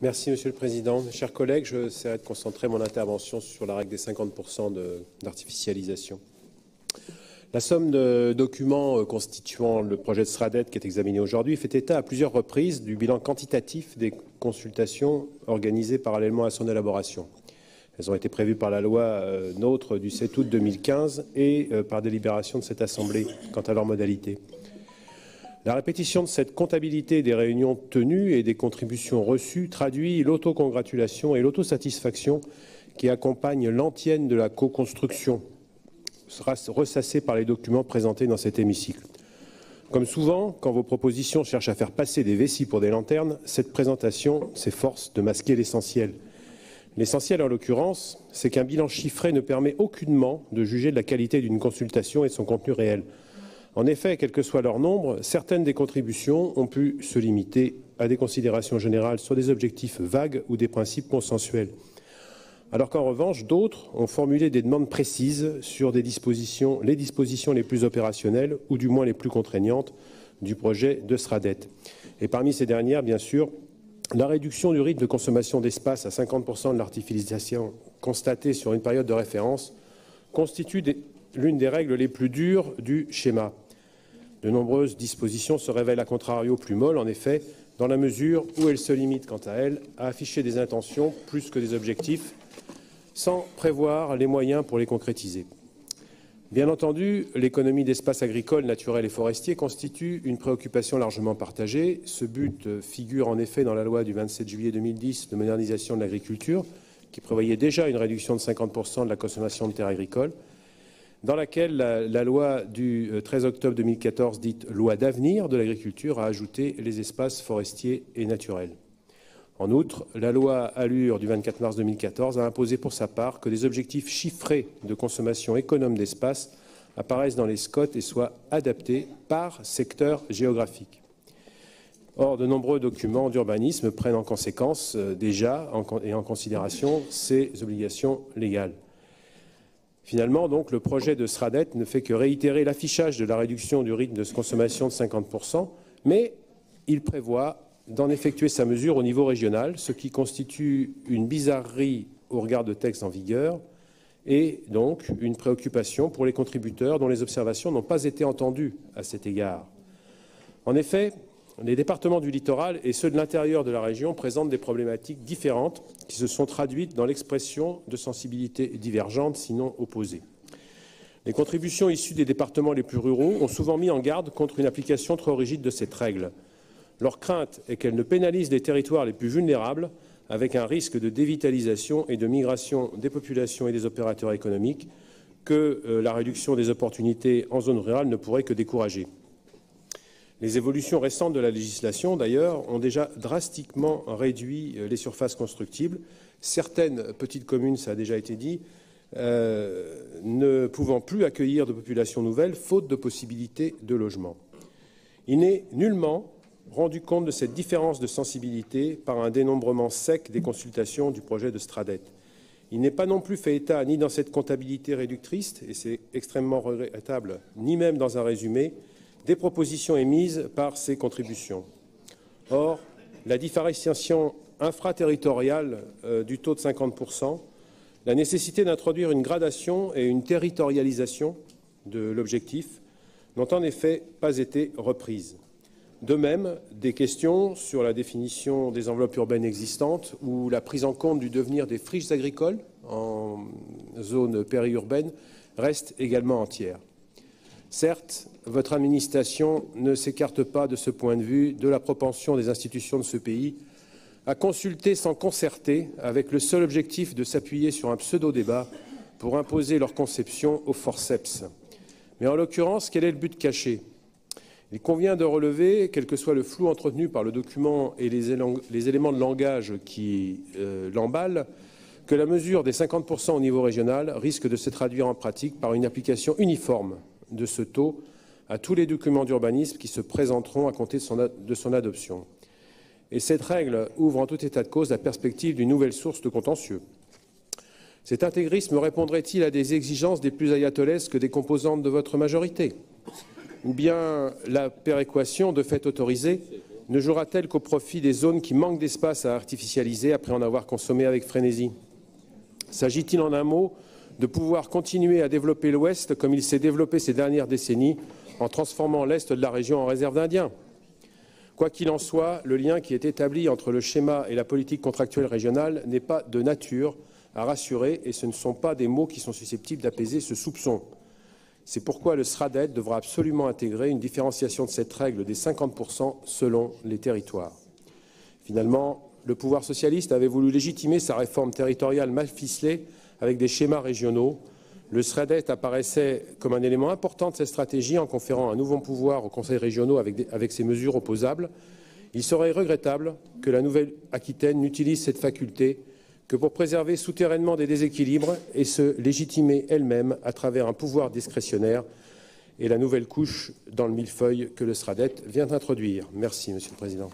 Merci, Monsieur le Président. Mes chers collègues, j'essaierai de concentrer mon intervention sur la règle des 50% d'artificialisation. La somme de documents constituant le projet de SRADET qui est examiné aujourd'hui fait état à plusieurs reprises du bilan quantitatif des consultations organisées parallèlement à son élaboration. Elles ont été prévues par la loi NOTRe du 7 août 2015 et par délibération de cette Assemblée quant à leur modalité. La répétition de cette comptabilité des réunions tenues et des contributions reçues traduit l'autocongratulation et l'autosatisfaction qui accompagnent l'antienne de la co-construction, ressassée par les documents présentés dans cet hémicycle. Comme souvent, quand vos propositions cherchent à faire passer des vessies pour des lanternes, cette présentation s'efforce de masquer l'essentiel. L'essentiel, en l'occurrence, c'est qu'un bilan chiffré ne permet aucunement de juger de la qualité d'une consultation et de son contenu réel. En effet, quel que soit leur nombre, certaines des contributions ont pu se limiter à des considérations générales sur des objectifs vagues ou des principes consensuels. Alors qu'en revanche, d'autres ont formulé des demandes précises sur les dispositions les plus opérationnelles ou du moins les plus contraignantes du projet de SRADET. Et parmi ces dernières, bien sûr, la réduction du rythme de consommation d'espace à 50% de l'artificialisation constatée sur une période de référence constitue l'une des règles les plus dures du schéma. De nombreuses dispositions se révèlent à contrario plus molles, en effet, dans la mesure où elles se limitent, quant à elles, à afficher des intentions plus que des objectifs, sans prévoir les moyens pour les concrétiser. Bien entendu, l'économie d'espaces agricoles, naturels et forestiers constitue une préoccupation largement partagée. Ce but figure en effet dans la loi du 27 juillet 2010 de modernisation de l'agriculture, qui prévoyait déjà une réduction de 50% de la consommation de terres agricoles, dans laquelle la loi du 13 octobre 2014, dite loi d'avenir de l'agriculture, a ajouté les espaces forestiers et naturels. En outre, la loi Allure du 24 mars 2014 a imposé pour sa part que des objectifs chiffrés de consommation économe d'espace apparaissent dans les SCOT et soient adaptés par secteur géographique. Or, de nombreux documents d'urbanisme prennent en conséquence déjà et en considération ces obligations légales. Finalement, donc, le projet de SRADET ne fait que réitérer l'affichage de la réduction du rythme de consommation de 50%, mais il prévoit d'en effectuer sa mesure au niveau régional, ce qui constitue une bizarrerie au regard de textes en vigueur et donc une préoccupation pour les contributeurs dont les observations n'ont pas été entendues à cet égard. En effet, les départements du littoral et ceux de l'intérieur de la région présentent des problématiques différentes qui se sont traduites dans l'expression de sensibilités divergentes, sinon opposées. Les contributions issues des départements les plus ruraux ont souvent mis en garde contre une application trop rigide de cette règle. Leur crainte est qu'elle ne pénalise les territoires les plus vulnérables, avec un risque de dévitalisation et de migration des populations et des opérateurs économiques que la réduction des opportunités en zone rurale ne pourrait que décourager. Les évolutions récentes de la législation, d'ailleurs, ont déjà drastiquement réduit les surfaces constructibles. Certaines petites communes, ça a déjà été dit, ne pouvant plus accueillir de populations nouvelles, faute de possibilités de logement. Il n'est nullement rendu compte de cette différence de sensibilité par un dénombrement sec des consultations du projet de SRADET. Il n'est pas non plus fait état, ni dans cette comptabilité réductrice, et c'est extrêmement regrettable, ni même dans un résumé, des propositions émises par ces contributions. Or, la différenciation infraterritoriale du taux de 50%, la nécessité d'introduire une gradation et une territorialisation de l'objectif n'ont en effet pas été reprises. De même, des questions sur la définition des enveloppes urbaines existantes ou la prise en compte du devenir des friches agricoles en zone périurbaine restent également entières. Certes, votre administration ne s'écarte pas de ce point de vue de la propension des institutions de ce pays à consulter sans concerter, avec le seul objectif de s'appuyer sur un pseudo-débat pour imposer leur conception au forceps. Mais en l'occurrence, quel est le but caché ? Il convient de relever, quel que soit le flou entretenu par le document et les éléments de langage qui l'emballent, que la mesure des 50% au niveau régional risque de se traduire en pratique par une application uniforme de ce taux à tous les documents d'urbanisme qui se présenteront à compter de son adoption. Et cette règle ouvre en tout état de cause la perspective d'une nouvelle source de contentieux. Cet intégrisme répondrait-il à des exigences des plus ayatollesques des composantes de votre majorité ? Ou bien la péréquation de fait autorisée ne jouera-t-elle qu'au profit des zones qui manquent d'espace à artificialiser après en avoir consommé avec frénésie? S'agit-il en un mot de pouvoir continuer à développer l'Ouest comme il s'est développé ces dernières décennies en transformant l'Est de la région en réserve d'Indiens? Quoi qu'il en soit, le lien qui est établi entre le schéma et la politique contractuelle régionale n'est pas de nature à rassurer et ce ne sont pas des mots qui sont susceptibles d'apaiser ce soupçon. C'est pourquoi le SRADET devra absolument intégrer une différenciation de cette règle des 50% selon les territoires. Finalement, le pouvoir socialiste avait voulu légitimer sa réforme territoriale mal ficelée avec des schémas régionaux. Le SRADET apparaissait comme un élément important de cette stratégie en conférant un nouveau pouvoir aux conseils régionaux avec ces mesures opposables. Il serait regrettable que la Nouvelle-Aquitaine n'utilise cette faculté que pour préserver souterrainement des déséquilibres et se légitimer elle-même à travers un pouvoir discrétionnaire et la nouvelle couche dans le millefeuille que le SRADET vient d'introduire. Merci, Monsieur le Président.